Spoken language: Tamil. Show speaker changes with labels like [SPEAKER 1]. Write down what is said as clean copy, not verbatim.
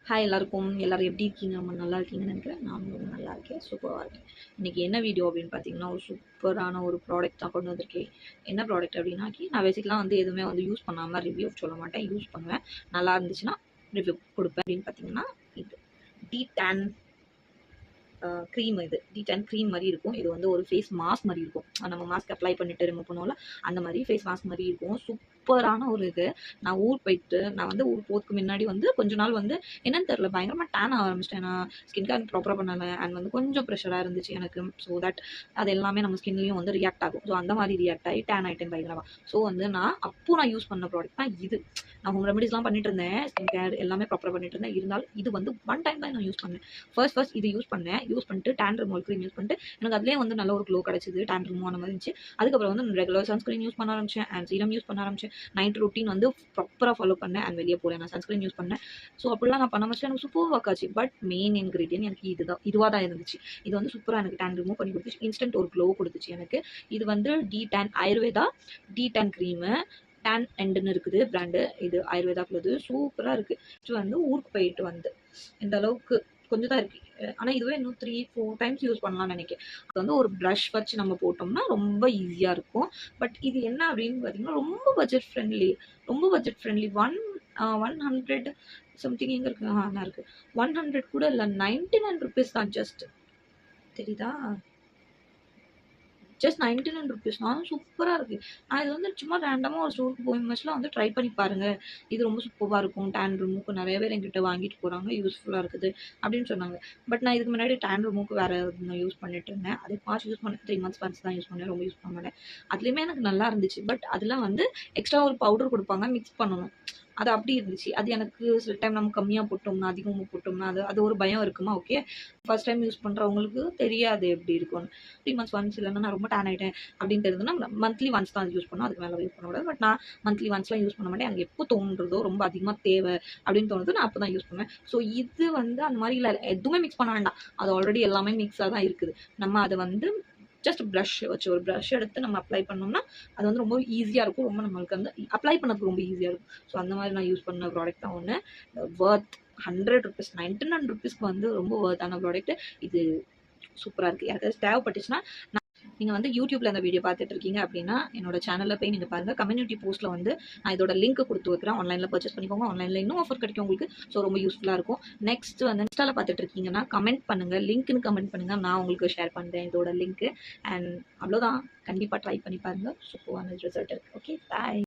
[SPEAKER 1] ஹாய் எல்லாருக்கும். எல்லாரும் எப்படி இருக்கீங்க? நம்ம நல்லா இருக்கீங்கன்னு நினைக்கிறேன். நானும் ரொம்ப நல்லா இருக்கேன். சூப்பராக இருக்கேன். இன்றைக்கி என்ன வீடியோ அப்படின்னு பார்த்தீங்கன்னா, ஒரு சூப்பரான ஒரு ப்ராடக்ட் தான் கொண்டு வந்திருக்கேன். என்ன ப்ராடக்ட் அப்படின்னாக்கி, நான் பேசிக்கலாக வந்து எதுவுமே வந்து யூஸ் பண்ணாமல் ரிவ்யூ சொல்ல மாட்டேன். யூஸ் பண்ணுவேன். நல்லா இருந்துச்சுன்னா ரிவ்யூ கொடுப்பேன். அப்படின்னு பார்த்தீங்கன்னா, இது டீடான் க்ரீம். இது டீடான் க்ரீம் மாதிரி இருக்கும். இது வந்து ஒரு ஃபேஸ் மாஸ்க் மாதிரி இருக்கும். நம்ம மாஸ்க் அப்ளை பண்ணிட்டு ரிமூவ் பண்ணுவோம்ல, அந்த மாதிரி ஃபேஸ் மாஸ்க் மாதிரி இருக்கும். சூப்பரான ஒரு இது. நான் ஊர் போயிட்டு நான் வந்து ஊர் போகிறதுக்கு முன்னாடி வந்து கொஞ்ச நாள் வந்து என்னன்னு தெரில, பயங்கரமாக டேன் ஆக ஆரம்பிச்சிட்டேன். நான் ஸ்கின் கேர் ப்ராப்பராக பண்ணலை அண்ட் வந்து கொஞ்சம் ப்ரெஷராக இருந்துச்சு எனக்கு. ஸோ தட் அது எல்லாமே நம்ம ஸ்கின்லையும் வந்து ரியாக்ட் ஆகும். ஸோ அந்த மாதிரி ரியாக்ட் ஆகி டேன் ஆகிட்டேன் பயங்கரமாக. ஸோ வந்து நான் யூஸ் பண்ண ப்ராடக்ட் தான் இது. நான் ஹோம் ரெமடிஸ்லாம் பண்ணிட்டு இருந்தேன், ஸ்கின் கேர் எல்லாமே ப்ராப்பராக பண்ணிட்டு இருந்தேன். இருந்தாலும் இது வந்து ஒன் டைம் தான் நான் யூஸ் பண்ணேன். ஃபர்ஸ்ட் இது யூஸ் பண்ணேன். யூஸ் பண்ணிட்டு டேன் ரிமூவல் க்ரீம் யூஸ் பண்ணிட்டு எனக்கு அதுலேயே வந்து நல்ல ஒரு க்ளோ கிடச்சிது. டேன் ரிமூவ் ஆன மாதிரி இருந்துச்சு. அதுக்கப்புறம் வந்து ரெகுலர் சன்ஸ்க்ரீன் யூஸ் பண்ண ஆரம்பிச்சேன் அண்ட் சீரம் யூஸ் பண்ண ஆரம்பிச்சேன். நைட் ரொட்டீன் வந்து ப்ராப்பராக ஃபாலோ பண்ணேன் அண்ட் வெளியே போகிறேன். நான் சன்ஸ்க்ரீன் யூஸ் பண்ணேன். ஸோ அப்படிலாம் நான் பண்ண ஆரம்பிச்சு எனக்கு சூப்பர் ஒர்க் ஆச்சு. பட் மெயின் இன்க்ரீடியன்ட் எனக்கு இதுவாக தான் இருந்துச்சு. இது வந்து சூப்பராக எனக்கு டேன் ரிமூவ் பண்ணி கொடுத்துச்சு. இன்ஸ்டன்ட் ஒரு க்ளோ கொடுத்துச்சு எனக்கு. இது வந்து டீடான் ஆயுர்வேதா டீடான் க்ரீமு. டேன் எண்டுன்னு இருக்குது பிராண்டு. இது ஆயுர்வேதாக்குள்ளது. சூப்பராக இருக்குது. இது வந்து ஊருக்கு போயிட்டு வந்து இந்த அளவுக்கு கொஞ்சம் தான் இருக்குது. ஆனால் இதுவே இன்னும் 3-4 டைம்ஸ் யூஸ் பண்ணலாம்னு நினைக்கிறேன். அது வந்து ஒரு ப்ரஷ் வச்சு நம்ம போட்டோம்னா ரொம்ப ஈஸியாக இருக்கும். பட் இது என்ன அப்படின்னு பார்த்தீங்கன்னா, ரொம்ப பட்ஜெட் ஃப்ரெண்ட்லி. ஒன் 100 சம்திங் எங்கே இருக்குது? நான் இருக்குது 100 கூட இல்லை, 99 ருபீஸ் தான். ஜஸ்ட் தெரியுதா? ஜஸ்ட் 99 ருபீஸ் தான். சூப்பராக இருக்குது. நான் இது வந்து சும்மா ரேண்டமாக ஒரு ஸ்டோருக்கு போய் மஸ்ட்லாம் வந்து ட்ரை பண்ணி பாருங்கள், இது ரொம்ப சூப்பராக இருக்கும். டேன் ரிமூவ்க்கு நிறைய பேர் என்கிட்ட வாங்கிட்டு போகிறாங்க, யூஸ்ஃபுல்லாக இருக்குது அப்படின்னு சொன்னாங்க. பட் நான் இதுக்கு முன்னாடி டேன் ரிமூவ்க்கு வேறு நான் யூஸ் பண்ணிட்டு இருந்தேன். அது பாஸ் யூஸ் பண்ணேன். 3 months ஒன்ஸ் தான் யூஸ் பண்ணேன். ரொம்ப யூஸ் பண்ண மாட்டேன். அதுலேயுமே எனக்கு நல்லா இருந்துச்சு. பட் அதில் வந்து எக்ஸ்ட்ரா ஒரு பவுடர் கொடுப்பாங்க, மிக்ஸ் பண்ணணும். அது அப்படி இருந்துச்சு. அது எனக்கு சில டைம் நம்ம கம்மியாக போட்டோம்னா அதிகமாக போட்டோம்னா அது ஒரு பயம் இருக்குமா? ஓகே, ஃபர்ஸ்ட் டைம் யூஸ் பண்ணுறவங்களுக்கு தெரியாது எப்படி இருக்கும்னு. 3 months ஒன்ஸ் இல்லைன்னா நான் ரொம்ப டேன் ஆகிட்டேன் அப்படின்னு தெரியுதுன்னா மந்த்லி ஒன்ஸ் தான் யூஸ் பண்ணணும். அதுக்கு மேலே யூஸ் பண்ணக்கூடாது. பட் நான் மந்த்லி ஒன்ஸ்லாம் யூஸ் பண்ண மாட்டேன். எனக்கு எப்போ தோன்றதோ ரொம்ப அதிகமாக தேவை அப்படின்னு தோணுது, நான் அப்போ தான் யூஸ் பண்ணுவேன். ஸோ இது வந்து அந்த மாதிரி இல்லை, எதுவுமே மிக்ஸ் பண்ண வேண்டாம். அது ஆல்ரெடி எல்லாமே மிக்ஸாக தான் இருக்குது. நம்ம அதை வந்து ஜஸ்ட் ப்ரஷ் வச்சு ஒரு ப்ரஷ் எடுத்து நம்ம அப்ளை பண்ணோம்னா அது வந்து ரொம்ப ஈஸியாக இருக்கும். ரொம்ப நம்மளுக்கு வந்து அப்ளை பண்ணதுக்கு ரொம்ப ஈஸியாக இருக்கும். ஸோ அந்த மாதிரி நான் யூஸ் பண்ண ப்ராடக்ட் தான் ஒன்று. வர்த் 100 ருபீஸ், 99 ருபீஸ்க்கு வந்து ரொம்ப வர்த்தான ப்ராடக்ட் இது. சூப்பராக இருக்குது. யாருக்காச்சும் தேவைப்பட்டுச்சுன்னா, நீங்கள் வந்து யூடியூப்பில் இந்த வீடியோ பார்த்துட்டு இருக்கீங்க அப்படின்னா என்னோட சேனலில் போய் நீங்கள் பாருங்கள். கம்யூனிட்டி போஸ்ட்டில் வந்து நான் இதோட லிங்க் கொடுத்து வைக்கிறேன். ஆன்லைனில் பர்ச்சேஸ் பண்ணிக்கோங்க. ஆன்லைனில் இன்னும் ஆஃபர் கிடைக்கும் உங்களுக்கு. ஸோ ரொம்ப யூஸ்ஃபுல்லாக இருக்கும். நெக்ஸ்ட் வந்து இன்ஸ்டாவில் பார்த்துட்டு இருக்கீங்கன்னா கமெண்ட் பண்ணுங்கள், லிங்க்னு கமெண்ட் பண்ணுங்கள். நான் உங்களுக்கு ஷேர் பண்ணுறேன் இதோட லிங்க்கு. அண்ட் அவ்வளோதான். கண்டிப்பாக ட்ரை பண்ணி பாருங்கள். சூப்பரான ரிசல்ட் இருக்குது. ஓகே, பாய்.